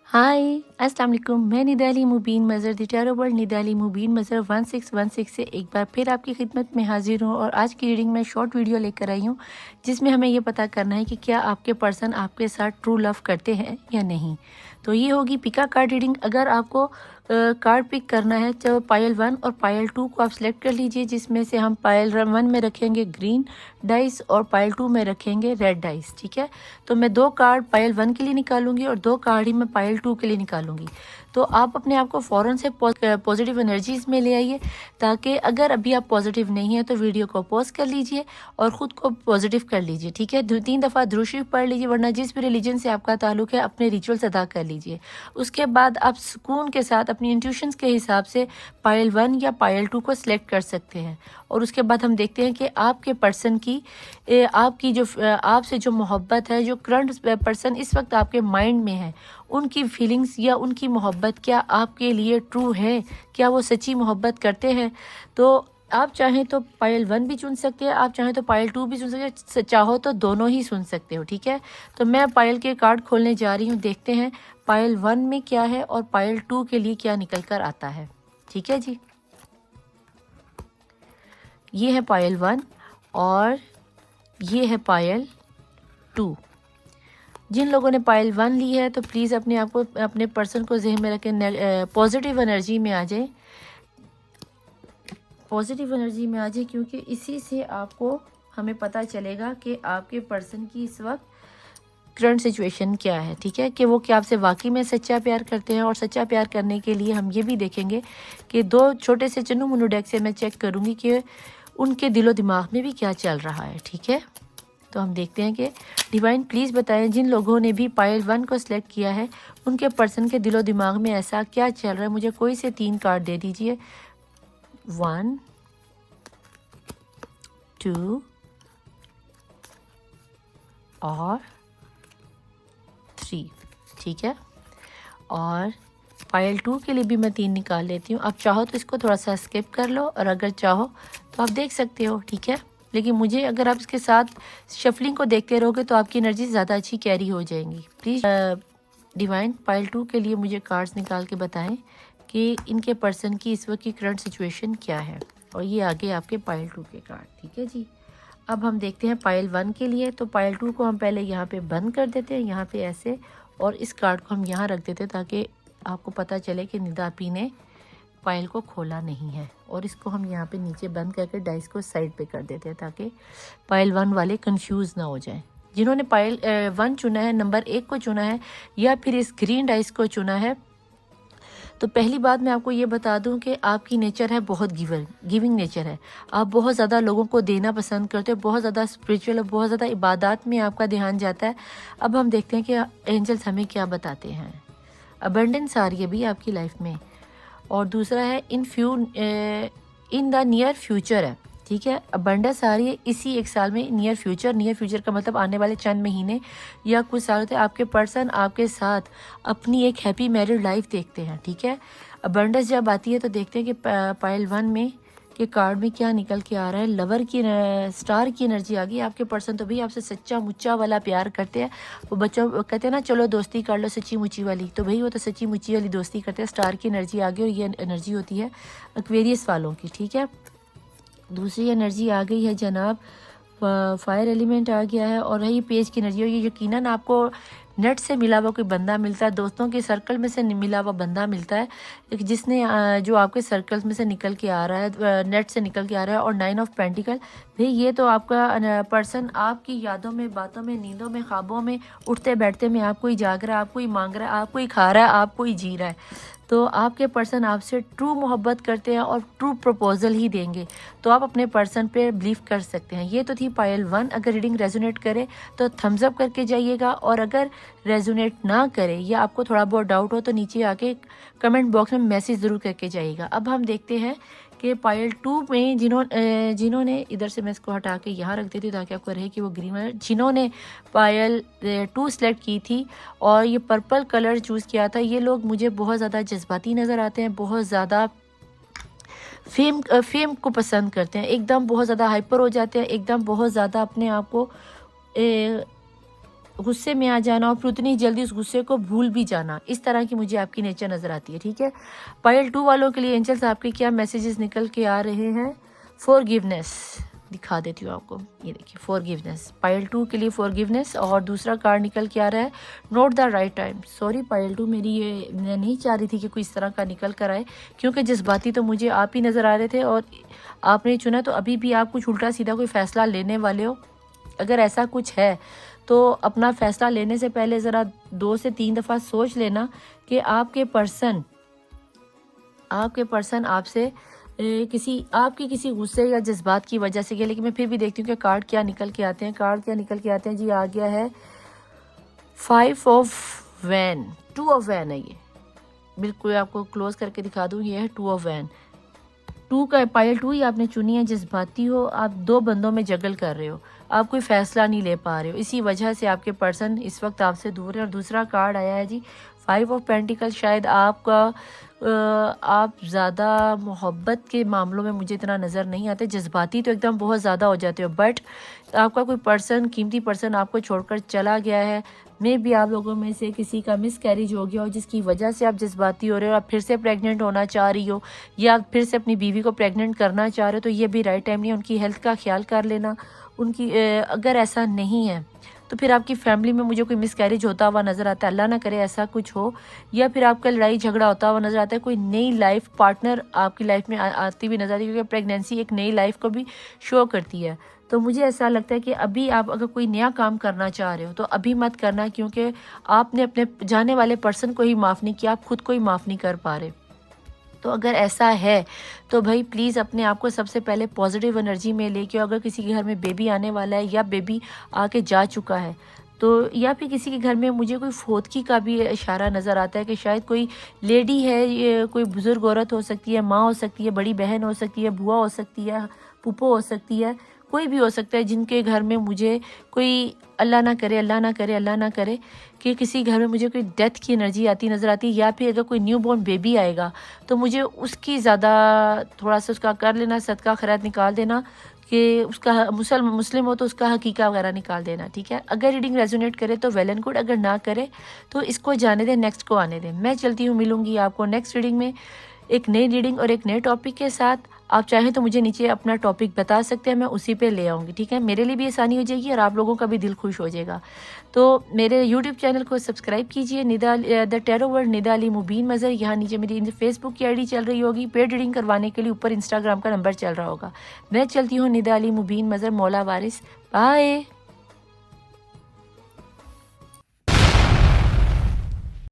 हाय अस्सलाम वालेकुम। मैं निदाली मुबीन मज़र द टैरो वर्ल्ड निदाली मुबीन मज़र 1616 से एक बार फिर आपकी खिदमत में हाजिर हूँ और आज की रीडिंग में शॉर्ट वीडियो लेकर आई हूँ जिसमें हमें ये पता करना है कि क्या आपके पर्सन आपके साथ ट्रू लव करते हैं या नहीं। तो ये होगी पिका कार्ड रीडिंग। अगर आपको कार्ड पिक करना है तो पायल 1 और पायल 2 को आप सिलेक्ट कर लीजिए, जिसमें से हम पायल 1 में रखेंगे ग्रीन डाइस और पायल 2 में रखेंगे रेड डाइस। ठीक है, तो मैं 2 कार्ड पायल 1 के लिए निकालूंगी और 2 कार्ड ही मैं पायल 2 के लिए निकालूंगी। तो आप अपने आप को फ़ौरन से पॉजिटिव एनर्जीज में ले आइए, ताकि अगर अभी आप पॉजिटिव नहीं है तो वीडियो को पॉज कर लीजिए और ख़ुद को पॉजिटिव कर लीजिए। ठीक है, 3 दफ़ा दुरूद शरीफ पढ़ लीजिए, वरना जिस भी रिलीजन से आपका ताल्लुक है अपने रिचुअल्स अदा कर लीजिए। उसके बाद आप सुकून के साथ अपनी इंट्यूशंस के हिसाब से पायल 1 या पायल 2 को सिलेक्ट कर सकते हैं। और उसके बाद हम देखते हैं कि आपके पर्सन की आपकी जो आपसे जो मोहब्बत है, जो करंट पर्सन इस वक्त आपके माइंड में है, उनकी फीलिंग्स या उनकी मोहब्बत क्या आपके लिए ट्रू है, क्या वो सच्ची मोहब्बत करते हैं। तो आप चाहें तो पायल 1 भी चुन सकते हैं, आप चाहें तो पायल 2 भी चुन सकते हैं, चाहो तो दोनों ही सुन सकते हो। ठीक है, तो मैं पायल के कार्ड खोलने जा रही हूँ। देखते हैं पायल 1 में क्या है और पायल 2 के लिए क्या निकल कर आता है। ठीक है जी, ये है पायल 1 और ये है पायल 2। जिन लोगों ने पायल 1 ली है तो प्लीज़ अपने आप को, अपने पर्सन को ज़हन में रखें, पॉजिटिव एनर्जी में आ जाए, पॉजिटिव एनर्जी में आ जाए, क्योंकि इसी से आपको हमें पता चलेगा कि आपके पर्सन की इस वक्त करंट सिचुएशन क्या है। ठीक है, कि वो क्या आपसे वाकई में सच्चा प्यार करते हैं। और सच्चा प्यार करने के लिए हम ये भी देखेंगे कि 2 छोटे से चन्नू मुन्नू डेक से मैं चेक करूँगी कि उनके दिलो दिमाग में भी क्या चल रहा है। ठीक है, तो हम देखते हैं कि डिवाइन प्लीज़ बताएं, जिन लोगों ने भी पायल 1 को सिलेक्ट किया है उनके पर्सन के दिलो दिमाग में ऐसा क्या चल रहा है। मुझे कोई से 3 कार्ड दे दीजिए, 1 2 और 3। ठीक है, और पायल 2 के लिए भी मैं 3 निकाल लेती हूँ। आप चाहो तो इसको थोड़ा सा स्किप कर लो और अगर चाहो तो आप देख सकते हो। ठीक है, लेकिन मुझे अगर आप इसके साथ शफलिंग को देखते रहोगे तो आपकी एनर्जी ज़्यादा अच्छी कैरी हो जाएंगी। प्लीज़ डिवाइन पायल 2 के लिए मुझे कार्ड्स निकाल के बताएं कि इनके पर्सन की इस वक्त की करंट सिचुएशन क्या है। और ये आगे आपके पायल 2 के कार्ड। ठीक है जी, अब हम देखते हैं पायल 1 के लिए। तो पायल 2 को हम पहले यहाँ पे बंद कर देते हैं, यहाँ पे ऐसे, और इस कार्ड को हम यहाँ रख देते हैं ताकि आपको पता चले कि निदापी ने पायल को खोला नहीं है। और इसको हम यहाँ पे नीचे बंद करके डाइस को साइड पे कर देते हैं ताकि पायल 1 वाले कंफ्यूज ना हो जाएं। जिन्होंने पायल 1 चुना है, नंबर 1 को चुना है या फिर इस ग्रीन डाइस को चुना है, तो पहली बात मैं आपको ये बता दूं कि आपकी नेचर है बहुत गिविंग नेचर है। आप बहुत ज़्यादा लोगों को देना पसंद करते हो, बहुत ज़्यादा स्पिरिचुअल, बहुत ज़्यादा इबादत में आपका ध्यान जाता है। अब हम देखते हैं कि एंजल्स हमें क्या बताते हैं। अबंडेंस आ रही है भी आपकी लाइफ में। और दूसरा है इन द नियर फ्यूचर है। ठीक है, अबंडेंस आ रही है इसी 1 साल में। नियर फ्यूचर का मतलब आने वाले चंद महीने या कुछ साल होते हैं, आपके पर्सन आपके साथ अपनी एक हैप्पी मैरिड लाइफ देखते हैं। ठीक है, अबंडेंस जब आती है तो देखते हैं कि पायल 1 में के कार्ड में क्या निकल के आ रहा है। लवर की, स्टार की एनर्जी आ गई। आपके पर्सन तो भी आपसे सच्चा मुच्चा वाला प्यार करते हैं। वो बच्चों कहते हैं ना, चलो दोस्ती कर लो सच्ची मुच्ची वाली, तो भाई वो तो सच्ची मुच्ची वाली दोस्ती करते हैं। स्टार की एनर्जी आ गई और ये एनर्जी होती है एक्वेरियस वालों की। ठीक है, दूसरी एनर्जी आ गई है जनाब, फायर एलिमेंट आ गया है और ये पेज की एनर्जी। और ये यकीनन आपको नेट से मिला हुआ कोई बंदा मिलता है, दोस्तों के सर्कल में से मिला हुआ बंदा मिलता है, जिसने जो आपके सर्कल्स में से निकल के आ रहा है, नेट से निकल के आ रहा है। और 9 ऑफ पेंटिकल, भाई ये तो आपका पर्सन आपकी यादों में, बातों में, नींदों में, ख्वाबों में, उठते बैठते में आपको ही जाग रहा है, आपको ही मांग रहा है, आपको ही खा रहा है, आपको ही जी रहा है। तो आपके पर्सन आपसे ट्रू मोहब्बत करते हैं और ट्रू प्रपोजल ही देंगे। तो आप अपने पर्सन पे बिलीव कर सकते हैं। ये तो थी पायल 1। अगर रीडिंग रेजोनेट करे तो थम्स अप करके जाइएगा, और अगर रेजोनेट ना करे या आपको थोड़ा बहुत डाउट हो तो नीचे आके कमेंट बॉक्स में मैसेज ज़रूर करके जाइएगा। अब हम देखते हैं कि पायल 2 में जिन्होंने इधर से, मैं इसको हटा के यहाँ रख देती हूँ ताकि आपको रहे कि वो ग्रीन वाला, जिन्होंने पायल 2 सेलेक्ट की थी और ये पर्पल कलर चूज़ किया था, ये लोग मुझे बहुत ज़्यादा जज्बाती नज़र आते हैं, बहुत ज़्यादा फेम को पसंद करते हैं, एकदम बहुत ज़्यादा हाइपर हो जाते हैं, एकदम बहुत ज़्यादा अपने आप को गुस्से में आ जाना और फिर उतनी जल्दी उस गुस्से को भूल भी जाना, इस तरह की मुझे आपकी नेचर नज़र आती है। ठीक है, पायल 2 वालों के लिए एंजल्स आपके क्या मैसेजेस निकल के आ रहे हैं? फॉरगिवनेस दिखा देती हूँ आपको, ये देखिए फॉरगिवनेस, पायल 2 के लिए फॉरगिवनेस। और दूसरा कार्ड निकल के आ रहा है not the right time. Sorry Payal 2, मेरी ये मैं नहीं चाह रही थी कि कोई इस तरह का निकल कर आए, क्योंकि जज्बाती तो मुझे आप ही नज़र आ रहे थे और आपने चुना, तो अभी भी आप कुछ उल्टा सीधा कोई फ़ैसला लेने वाले हो। अगर ऐसा कुछ है तो अपना फ़ैसला लेने से पहले ज़रा 2 से 3 दफ़ा सोच लेना कि आपके पर्सन आपसे आपके किसी गुस्से या जज्बात की वजह से किया। लेकिन मैं फिर भी देखती हूँ कि कार्ड क्या निकल के आते हैं। कार्ड क्या निकल के आते हैं जी? आ गया है 5 ऑफ वैन, 2 ऑफ वैन है ये, बिल्कुल आपको क्लोज करके दिखा दूँ, ये है 2 ऑफ वैन। 2 का पायल 2 ही आपने चुनी है। जज्बाती हो आप, 2 बंदों में जगल कर रहे हो, आप कोई फैसला नहीं ले पा रहे हो, इसी वजह से आपके पर्सन इस वक्त आपसे दूर है। और दूसरा कार्ड आया है जी 5 ऑफ पेंटिकल। शायद आप ज़्यादा मोहब्बत के मामलों में मुझे इतना नज़र नहीं आते, जज्बाती तो एकदम बहुत ज़्यादा हो जाते हो, बट आपका कोई पर्सन, कीमती पर्सन आपको छोड़कर चला गया है। मे भी आप लोगों में से किसी का मिस कैरेज हो गया हो, जिसकी वजह से आप जज्बाती हो रहे हो, आप फिर से प्रेग्नेंट होना चाह रही हो या आप फिर से अपनी बीवी को प्रेग्नेंट करना चाह रहे हो, तो ये भी राइट टाइम नहीं है। उनकी हेल्थ का ख्याल कर लेना। उनकी अगर ऐसा नहीं है तो फिर आपकी फैमिली में मुझे कोई मिसकैरेज होता हुआ नज़र आता है, अल्लाह ना करे ऐसा कुछ हो, या फिर आपका लड़ाई झगड़ा होता हुआ नज़र आता है। कोई नई लाइफ पार्टनर आपकी लाइफ में आती हुई नज़र आती है, क्योंकि प्रेगनेंसी एक नई लाइफ को भी शो करती है। तो मुझे ऐसा लगता है कि अभी आप अगर कोई नया काम करना चाह रहे हो तो अभी मत करना, क्योंकि आपने अपने जाने वाले पर्सन को ही माफ़ नहीं किया, आप खुद को ही माफ़ नहीं कर पा रहे। तो अगर ऐसा है तो भाई प्लीज़ अपने आप को सबसे पहले पॉजिटिव एनर्जी में लेके, अगर किसी के घर में बेबी आने वाला है या बेबी आके जा चुका है तो, या फिर किसी के घर में मुझे कोई फोतकी का भी इशारा नज़र आता है कि शायद कोई लेडी है, ये कोई बुज़ुर्ग औरत हो सकती है, माँ हो सकती है, बड़ी बहन हो सकती है, बुआ हो सकती है, पुप्पो हो सकती है, कोई भी हो सकता है जिनके घर में मुझे कोई, अल्लाह ना करे, अल्लाह ना करे, अल्लाह ना करे कि किसी घर में मुझे कोई डेथ की एनर्जी आती नज़र आती है, या फिर अगर कोई न्यू बॉर्न बेबी आएगा तो मुझे उसकी ज़्यादा थोड़ा सा उसका कर लेना, सदका खैरात निकाल देना, कि उसका मुस्लिम हो तो उसका हकीका वगैरह निकाल देना। ठीक है, अगर रीडिंग रेजोनेट करे तो वेल एंड गुड, अगर ना करे तो इसको जाने दें, नेक्स्ट को आने दें। मैं चलती हूँ, मिलूंगी आपको नेक्स्ट रीडिंग में एक नई रीडिंग और एक नए टॉपिक के साथ। आप चाहें तो मुझे नीचे अपना टॉपिक बता सकते हैं, मैं उसी पे ले आऊँगी। ठीक है, मेरे लिए भी आसानी हो जाएगी और आप लोगों का भी दिल खुश हो जाएगा। तो मेरे यूट्यूब चैनल को सब्सक्राइब कीजिए, the tarot world Nida Ali Mubeen Mazhar. यहाँ नीचे मेरी फेसबुक की आईडी चल रही होगी, पेड रीडिंग करवाने के लिए ऊपर इंस्टाग्राम का नंबर चल रहा होगा। मैं चलती हूँ, निदा अली मुबीन मज़हर, मौला वारिस। बाय।